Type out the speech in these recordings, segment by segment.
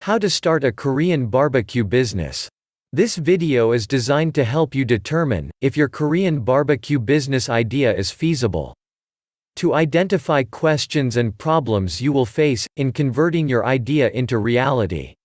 How to start a Korean barbecue business. This video is designed to help you determine if your Korean barbecue business idea is feasible. To identify questions and problems you will face in converting your idea into reality.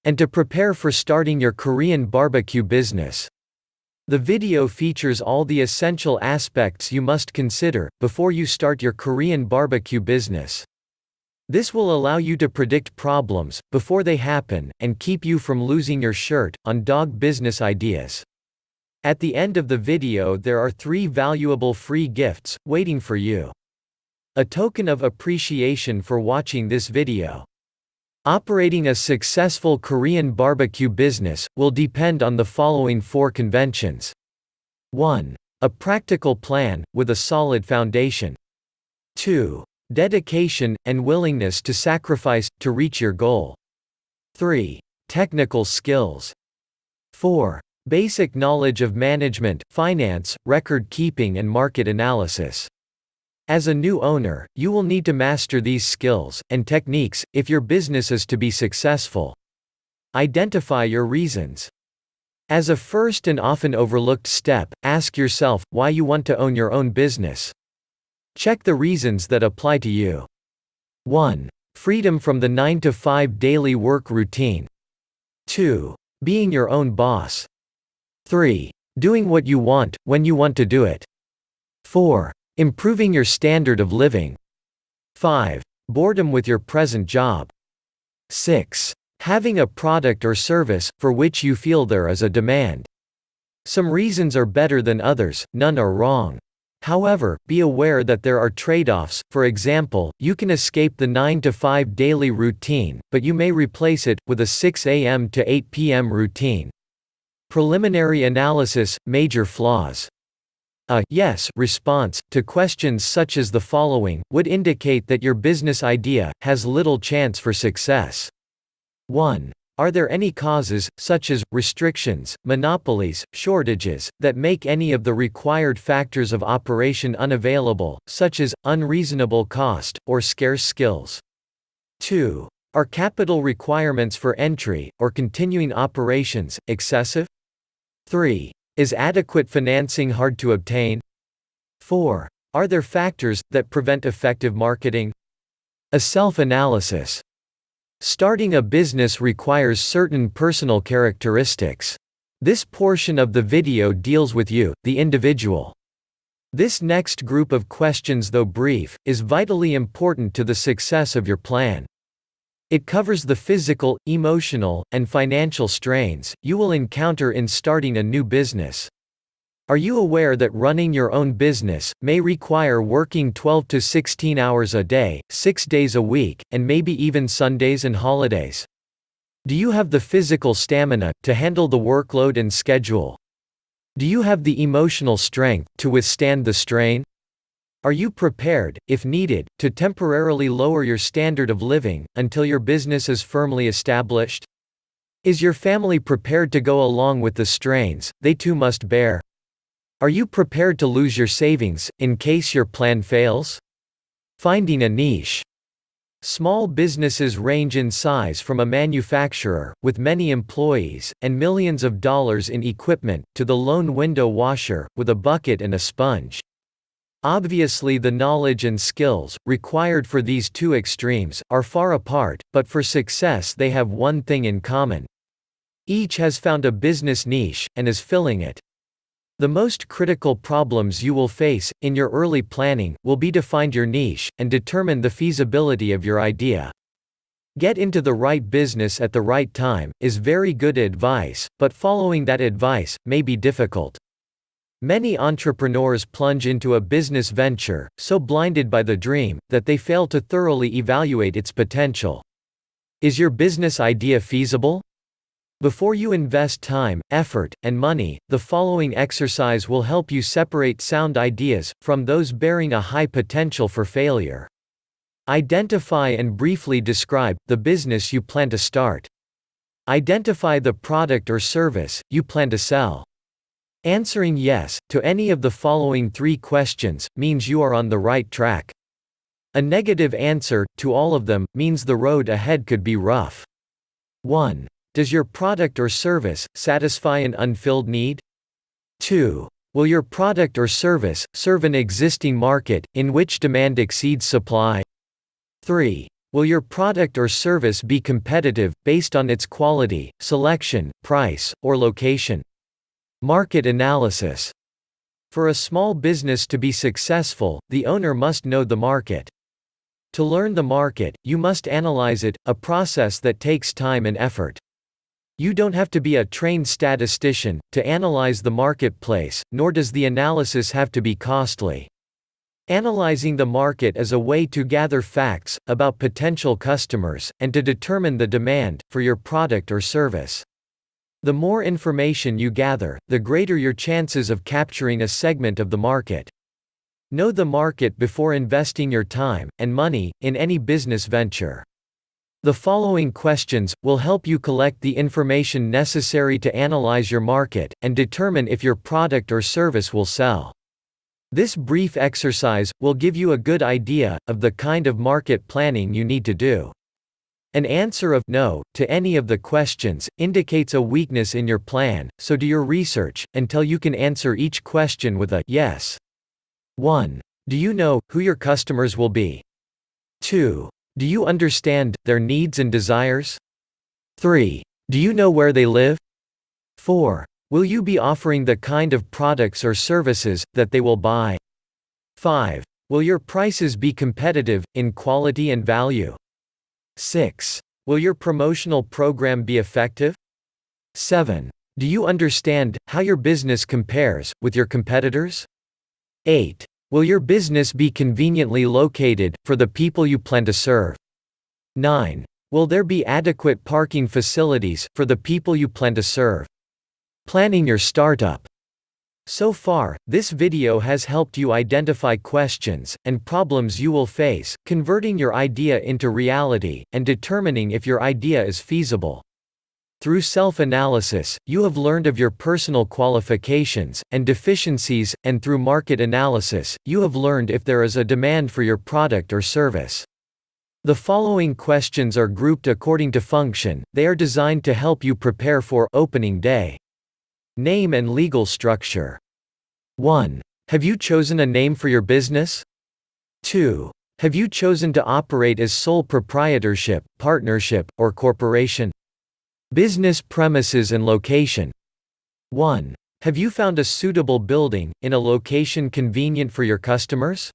And to prepare for starting your Korean barbecue business. The video features all the essential aspects you must consider before you start your Korean barbecue business. This will allow you to predict problems before they happen and keep you from losing your shirt on dog business ideas. At the end of the video there are 3 valuable free gifts waiting for you. A token of appreciation for watching this video. Operating a successful Korean barbecue business will depend on the following 4 conventions. 1. A practical plan with a solid foundation. 2. Dedication and willingness to sacrifice to reach your goal. 3. Technical skills. 4. Basic knowledge of management, finance, record keeping and market analysis. As a new owner, you will need to master these skills and techniques if your business is to be successful. Identify your reasons. As a first and often overlooked step, ask yourself why you want to own your own business. Check the reasons that apply to you. 1. Freedom from the 9-to-5 daily work routine. 2. Being your own boss. 3. Doing what you want, when you want to do it. 4. Improving your standard of living. 5. Boredom with your present job. 6. Having a product or service for which you feel there is a demand. Some reasons are better than others, none are wrong. However, be aware that there are trade-offs. For example, you can escape the 9-to-5 daily routine, but you may replace it with a 6 a.m. to 8 p.m. routine. Preliminary analysis, major flaws. A yes response to questions such as the following would indicate that your business idea has little chance for success. 1. Are there any causes, such as restrictions, monopolies, shortages, that make any of the required factors of operation unavailable, such as unreasonable cost or scarce skills? 2. Are capital requirements for entry or continuing operations excessive? 3. Is adequate financing hard to obtain? 4. Are there factors that prevent effective marketing? A self-analysis. Starting a business requires certain personal characteristics. This portion of the video deals with you, the individual. This next group of questions, though brief, is vitally important to the success of your plan. It covers the physical, emotional, and financial strains you will encounter in starting a new business. Are you aware that running your own business may require working 12 to 16 hours a day, 6 days a week, and maybe even Sundays and holidays? Do you have the physical stamina to handle the workload and schedule? Do you have the emotional strength to withstand the strain? Are you prepared, if needed, to temporarily lower your standard of living until your business is firmly established? Is your family prepared to go along with the strains they too must bear? Are you prepared to lose your savings in case your plan fails? Finding a niche. Small businesses range in size from a manufacturer with many employees and millions of dollars in equipment to the lone window washer with a bucket and a sponge. Obviously, the knowledge and skills required for these 2 extremes are far apart, but for success they have one thing in common. Each has found a business niche and is filling it. The most critical problems you will face in your early planning will be to find your niche and determine the feasibility of your idea. Get into the right business at the right time is very good advice, but following that advice may be difficult. Many entrepreneurs plunge into a business venture, so blinded by the dream that they fail to thoroughly evaluate its potential. Is your business idea feasible? Before you invest time, effort, and money, the following exercise will help you separate sound ideas from those bearing a high potential for failure. Identify and briefly describe the business you plan to start. Identify the product or service you plan to sell. Answering yes to any of the following 3 questions means you are on the right track. A negative answer to all of them means the road ahead could be rough. 1. Does your product or service satisfy an unfilled need? 2. Will your product or service serve an existing market in which demand exceeds supply? 3. Will your product or service be competitive based on its quality, selection, price, or location? Market analysis. For a small business to be successful, the owner must know the market. To learn the market, you must analyze it, a process that takes time and effort. You don't have to be a trained statistician to analyze the marketplace, nor does the analysis have to be costly. Analyzing the market is a way to gather facts about potential customers and to determine the demand for your product or service. The more information you gather, the greater your chances of capturing a segment of the market. Know the market before investing your time and money in any business venture. The following questions will help you collect the information necessary to analyze your market and determine if your product or service will sell. This brief exercise will give you a good idea of the kind of market planning you need to do. An answer of no to any of the questions indicates a weakness in your plan, so do your research until you can answer each question with a yes. 1. Do you know who your customers will be? 2. Do you understand their needs and desires? 3. Do you know where they live? 4. Will you be offering the kind of products or services that they will buy? 5. Will your prices be competitive in quality and value? 6. Will your promotional program be effective? 7. Do you understand how your business compares with your competitors? 8. Will your business be conveniently located for the people you plan to serve? 9. Will there be adequate parking facilities for the people you plan to serve? Planning your startup. So far, this video has helped you identify questions and problems you will face, converting your idea into reality, and determining if your idea is feasible. Through self-analysis, you have learned of your personal qualifications and deficiencies, and through market analysis, you have learned if there is a demand for your product or service. The following questions are grouped according to function. They are designed to help you prepare for opening day. Name and legal structure. 1. Have you chosen a name for your business? 2. Have you chosen to operate as sole proprietorship, partnership, or corporation? Business premises and location. 1. Have you found a suitable building, in a location convenient for your customers?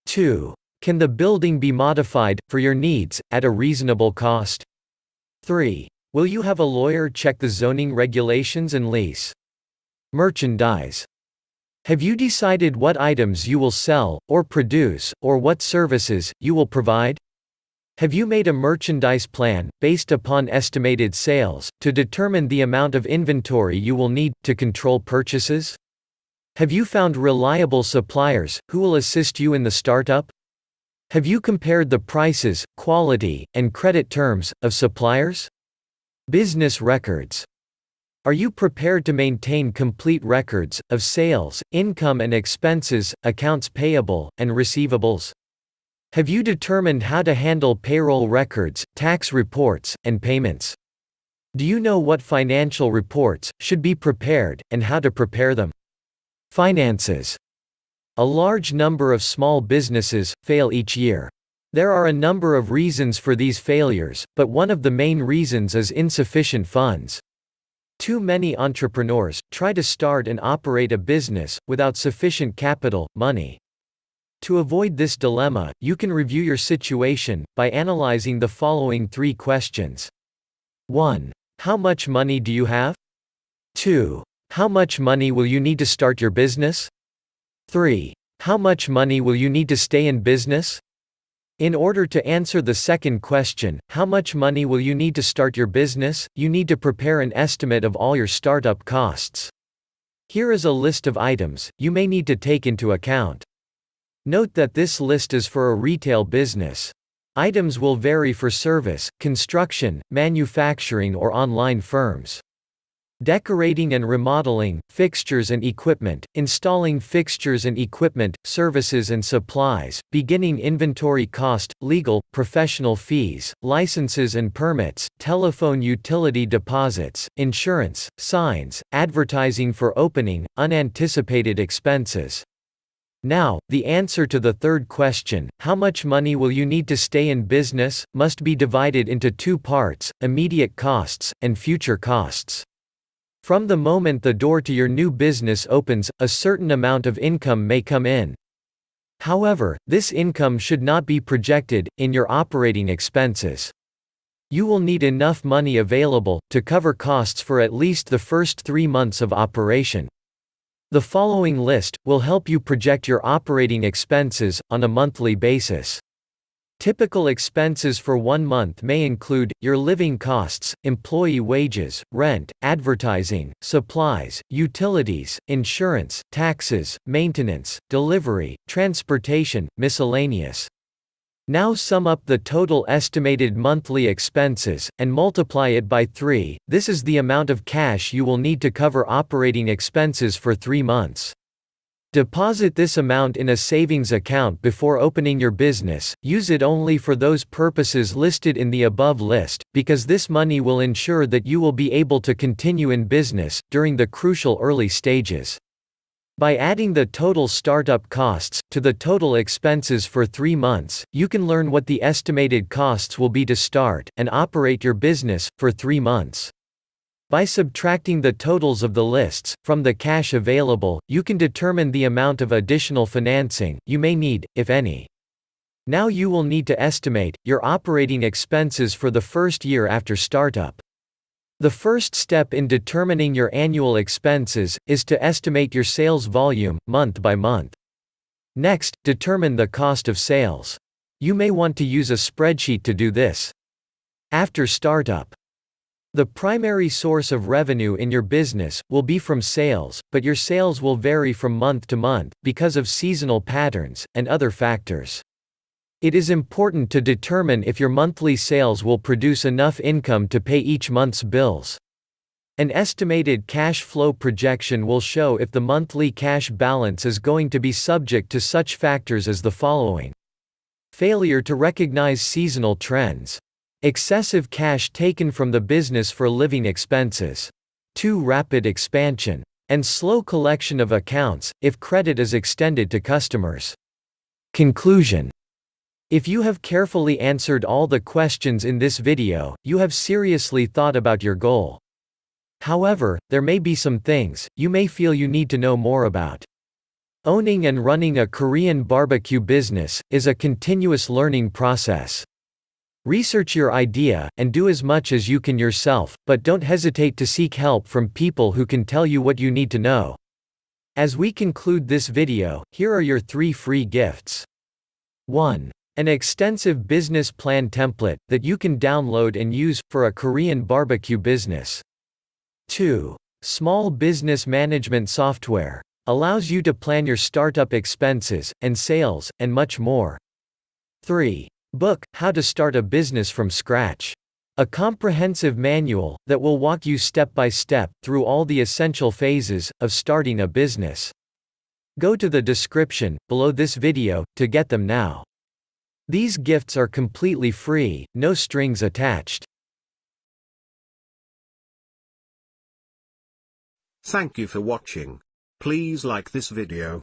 2. Can the building be modified for your needs, at a reasonable cost? 3. Will you have a lawyer check the zoning regulations and lease? Merchandise. Have you decided what items you will sell, or produce, or what services you will provide? Have you made a merchandise plan, based upon estimated sales, to determine the amount of inventory you will need to control purchases? Have you found reliable suppliers who will assist you in the startup? Have you compared the prices, quality, and credit terms of suppliers? Business records. Are you prepared to maintain complete records of sales, income and expenses, accounts payable, and receivables? Have you determined how to handle payroll records, tax reports, and payments? Do you know what financial reports should be prepared, and how to prepare them? Finances. A large number of small businesses fail each year. There are a number of reasons for these failures, but one of the main reasons is insufficient funds. Too many entrepreneurs try to start and operate a business without sufficient capital, money. To avoid this dilemma, you can review your situation by analyzing the following 3 questions. 1. How much money do you have? 2. How much money will you need to start your business? 3. How much money will you need to stay in business? In order to answer the second question, how much money will you need to start your business, you need to prepare an estimate of all your startup costs. Here is a list of items you may need to take into account. Note that this list is for a retail business. Items will vary for service, construction, manufacturing or online firms. Decorating and remodeling, fixtures and equipment, installing fixtures and equipment, services and supplies, beginning inventory cost, legal, professional fees, licenses and permits, telephone utility deposits, insurance, signs, advertising for opening, unanticipated expenses. Now, the answer to the third question, how much money will you need to stay in business, must be divided into two parts, immediate costs, and future costs. From the moment the door to your new business opens, a certain amount of income may come in. However, this income should not be projected in your operating expenses. You will need enough money available to cover costs for at least the first 3 months of operation. The following list will help you project your operating expenses on a monthly basis. Typical expenses for 1 month may include your living costs, employee wages, rent, advertising, supplies, utilities, insurance, taxes, maintenance, delivery, transportation, miscellaneous. Now sum up the total estimated monthly expenses and multiply it by 3. This is the amount of cash you will need to cover operating expenses for 3 months. Deposit this amount in a savings account before opening your business. Use it only for those purposes listed in the above list, because this money will ensure that you will be able to continue in business during the crucial early stages. By adding the total startup costs to the total expenses for 3 months, you can learn what the estimated costs will be to start and operate your business for 3 months. By subtracting the totals of the lists from the cash available, you can determine the amount of additional financing you may need, if any. Now you will need to estimate your operating expenses for the first year after startup. The first step in determining your annual expenses is to estimate your sales volume, month by month. Next, determine the cost of sales. You may want to use a spreadsheet to do this. After startup, the primary source of revenue in your business will be from sales, but your sales will vary from month to month because of seasonal patterns and other factors. It is important to determine if your monthly sales will produce enough income to pay each month's bills. An estimated cash flow projection will show if the monthly cash balance is going to be subject to such factors as the following: failure to recognize seasonal trends, excessive cash taken from the business for living expenses, too rapid expansion, and slow collection of accounts if credit is extended to customers. Conclusion: if you have carefully answered all the questions in this video, you have seriously thought about your goal. However, there may be some things you may feel you need to know more about. Owning and running a Korean barbecue business is a continuous learning process. Research your idea and do as much as you can yourself, but don't hesitate to seek help from people who can tell you what you need to know. As we conclude this video, here are your 3 free gifts. 1. An extensive business plan template that you can download and use for a Korean barbecue business. 2. Small business management software. Allows you to plan your startup expenses and sales, and much more. 3. Book, How to Start a Business from Scratch. A comprehensive manual that will walk you step by step through all the essential phases of starting a business. Go to the description below this video to get them now. These gifts are completely free, no strings attached. Thank you for watching. Please like this video.